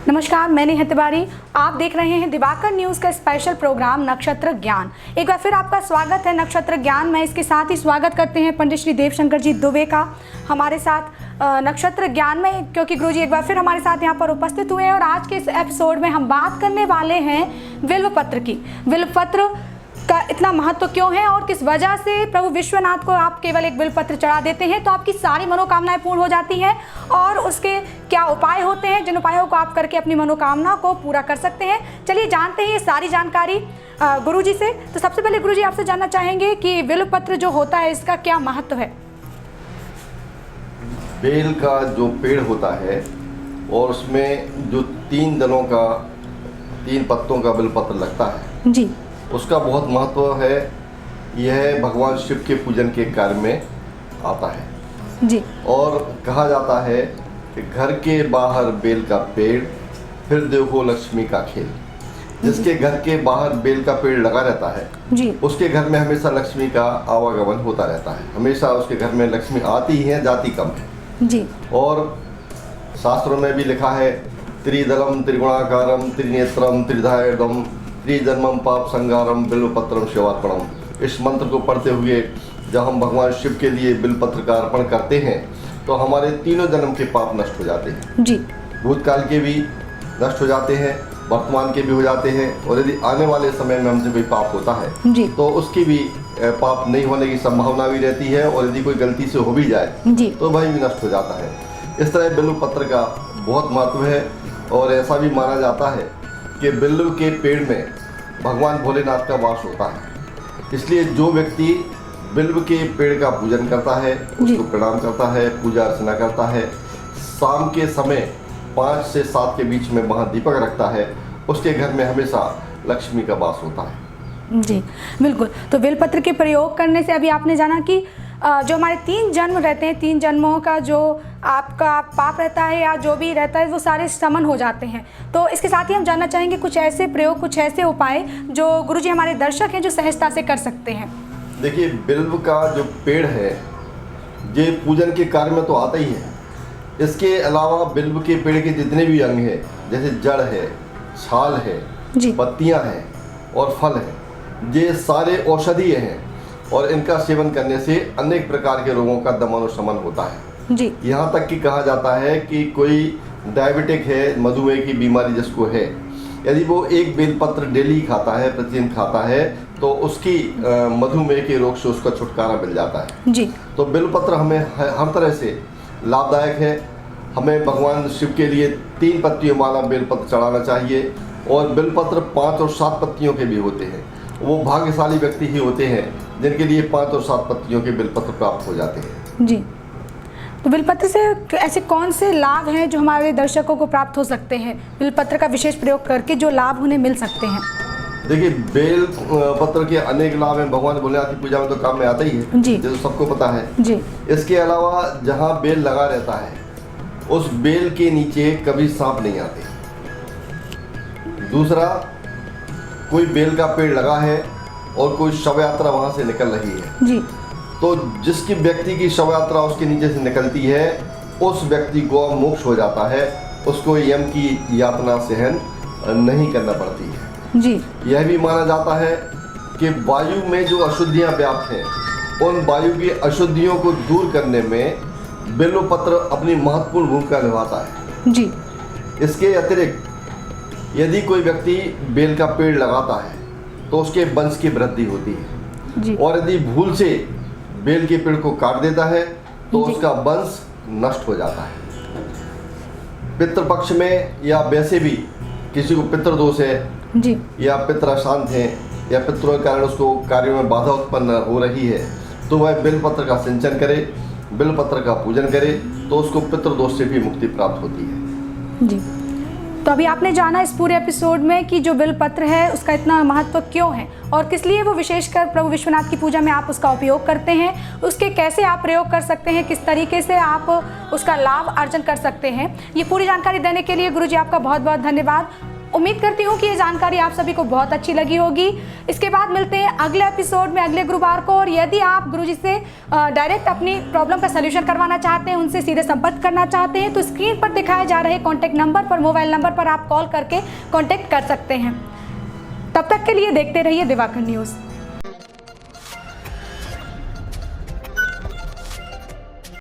नमस्कार, मैं नेहा तिवारी। आप देख रहे हैं दिवाकर न्यूज़ का स्पेशल प्रोग्राम नक्षत्र ज्ञान। एक बार फिर आपका स्वागत है नक्षत्र ज्ञान में। इसके साथ ही स्वागत करते हैं पंडित श्री देवशंकर जी दुबे का हमारे साथ नक्षत्र ज्ञान में, क्योंकि गुरुजी एक बार फिर हमारे साथ यहाँ पर उपस्थित हुए हैं। और आज के इस एपिसोड में हम बात करने वाले हैं बिल्व पत्र की। बिल्व पत्र का इतना महत्व क्यों है और किस वजह से प्रभु विश्वनाथ को आप केवल एक बिल्व पत्र चढ़ा देते हैं तो आपकी सारी मनोकामनाएं पूर्ण हो जाती हैं, और उसके क्या उपाय होते हैं जिन उपायों को आप करके अपनी मनोकामना को पूरा कर सकते हैं। चलिए जानते हैं ये सारी जानकारी गुरुजी से। तो सबसे पहले गुरुजी आपसे जानना चाहेंगे कि बिल्व पत्र जो होता है इसका क्या महत्व है। बेल का जो पेड़ होता है और उसमें जो 3 पत्तों का बिल्व पत्र लगता है जी, उसका बहुत महत्व है। यह भगवान शिव के पूजन के कार्य में आता है जी। और कहा जाता है कि घर के बाहर बेल का पेड़, फिर देखो लक्ष्मी का खेल। जिसके घर के बाहर बेल का पेड़ लगा रहता है जी, उसके घर में हमेशा लक्ष्मी का आवागमन होता रहता है। हमेशा उसके घर में लक्ष्मी आती है, जाती कम है जी। और शास्त्रों में भी लिखा है त्रिदलम त्रिगुणाकारम त्रिनेत्रम त्रिधायदम त्रिजन्मम पाप संगारम बिल्वपत्रम शिवार्पणम। इस मंत्र को पढ़ते हुए जब हम भगवान शिव के लिए बिल्वपत्र का अर्पण करते हैं तो हमारे 3 जन्म के पाप नष्ट हो जाते हैं जी। भूतकाल के भी नष्ट हो जाते हैं, वर्तमान के भी हो जाते हैं, और यदि आने वाले समय में हमसे कोई पाप होता है जी, तो उसकी भी पाप नहीं होने की संभावना भी रहती है, और यदि कोई गलती से हो भी जाए जी, तो वही भी नष्ट हो जाता है। इस तरह बिल्वपत्र का बहुत महत्व है। और ऐसा भी माना जाता है कि बिल्व के पेड़ में भगवान भोलेनाथ का वास होता है। इसलिए जो व्यक्ति बिल्व के पेड़ का पूजन करता है, उसको प्रणाम करता है, पूजा अर्चना करता है, शाम के समय 5 से 7 के बीच में वहाँ दीपक रखता है, उसके घर में हमेशा लक्ष्मी का वास होता है। जी, बिल्कुल। तो बेलपत्र के प्रयोग करने से अभी आपने जाना कि जो हमारे 3 जन्म रहते हैं, 3 जन्मों का जो आपका पाप रहता है या जो भी रहता है वो सारे समन हो जाते हैं। तो इसके साथ ही हम जानना चाहेंगे कुछ ऐसे प्रयोग, कुछ ऐसे उपाय जो गुरुजी हमारे दर्शक हैं जो सहजता से कर सकते हैं। देखिए, बिल्व का जो पेड़ है ये पूजन के कार्य में तो आता ही है। इसके अलावा बिल्व के पेड़ के जितने भी अंग हैं, जैसे जड़ है, छाल है, पत्तियां हैं और फल हैं, ये सारे औषधीय हैं और इनका सेवन करने से अनेक प्रकार के रोगों का दमन और शमन होता है जी। यहाँ तक कि कहा जाता है कि कोई डायबिटिक है, मधुमेह की बीमारी जिसको है, यदि वो एक बेलपत्र डेली खाता है, प्रतिदिन खाता है, तो उसकी मधुमेह के रोग से उसका छुटकारा मिल जाता है जी। तो बेलपत्र हमें हर तरह से लाभदायक है। हमें भगवान शिव के लिए 3 पत्तियों वाला बेलपत्र चढ़ाना चाहिए। और बेलपत्र 5 और 7 पत्तियों के भी होते हैं। वो भाग्यशाली व्यक्ति ही होते हैं जिनके लिए 5 और 7 पत्तियों के बेलपत्र प्राप्त हो जाते हैं। जी। तो बेलपत्र से ऐसे कौन से लाभ हैं जो हमारे दर्शकों को प्राप्त हो सकते हैं, बेलपत्र का विशेष प्रयोग करके जो लाभ उन्हें मिल सकते हैं? देखिए, बेल पत्र के अनेक लाभ हैं। भगवान भोलेनाथ की पूजा में तो काम में आता ही है जी, जो सबको पता है जी। इसके अलावा जहाँ बेल लगा रहता है उस बेल के नीचे कभी सांप नहीं आते। दूसरा, कोई बेल का पेड़ लगा है और कोई शव यात्रा वहाँ से निकल रही है जी, तो जिसकी व्यक्ति की शव यात्रा उसके नीचे से निकलती है उस व्यक्ति को मोक्ष हो जाता है, उसको यम की यातना सहन नहीं करना पड़ती है जी। यह भी माना जाता है कि वायु में जो अशुद्धियां व्याप्त हैं उन वायु की अशुद्धियों को दूर करने में बेलपत्र अपनी महत्वपूर्ण भूमिका निभाता है जी। इसके अतिरिक्त यदि कोई व्यक्ति बेल का पेड़ लगाता है तो उसके वंश की वृद्धि होती है जी। और यदि भूल से बेल के पेड़ को काट देता है तो उसका वंश नष्ट हो जाता है। पितृपक्ष में या वैसे भी किसी को पितृदोष है जी, या पितृ अशांत हैं या पितरों के कारण उसको कार्यों में बाधा उत्पन्न हो रही है तो वह बेलपत्र का सिंचन करे, बेलपत्र का पूजन करे तो उसको पितृदोष से भी मुक्ति प्राप्त होती है। जी। तो अभी आपने जाना इस पूरे एपिसोड में कि जो बेलपत्र है उसका इतना महत्व क्यों है और किस लिए वो विशेषकर प्रभु विश्वनाथ की पूजा में आप उसका उपयोग करते हैं, उसके कैसे आप प्रयोग कर सकते हैं, किस तरीके से आप उसका लाभ अर्जन कर सकते हैं। ये पूरी जानकारी देने के लिए गुरुजी आपका बहुत बहुत धन्यवाद। उम्मीद करती हूँ कि ये जानकारी आप सभी को बहुत अच्छी लगी होगी। इसके बाद मिलते हैं अगले एपिसोड में अगले गुरुवार को। और यदि आप गुरुजी से डायरेक्ट अपनी प्रॉब्लम का सलूशन करवाना चाहते हैं, उनसे सीधे संपर्क करना चाहते हैं, तो स्क्रीन पर दिखाए जा रहे कॉन्टैक्ट नंबर पर, मोबाइल नंबर पर आप कॉल करके कॉन्टैक्ट कर सकते हैं। तब तक के लिए देखते रहिए दिवाकर न्यूज़।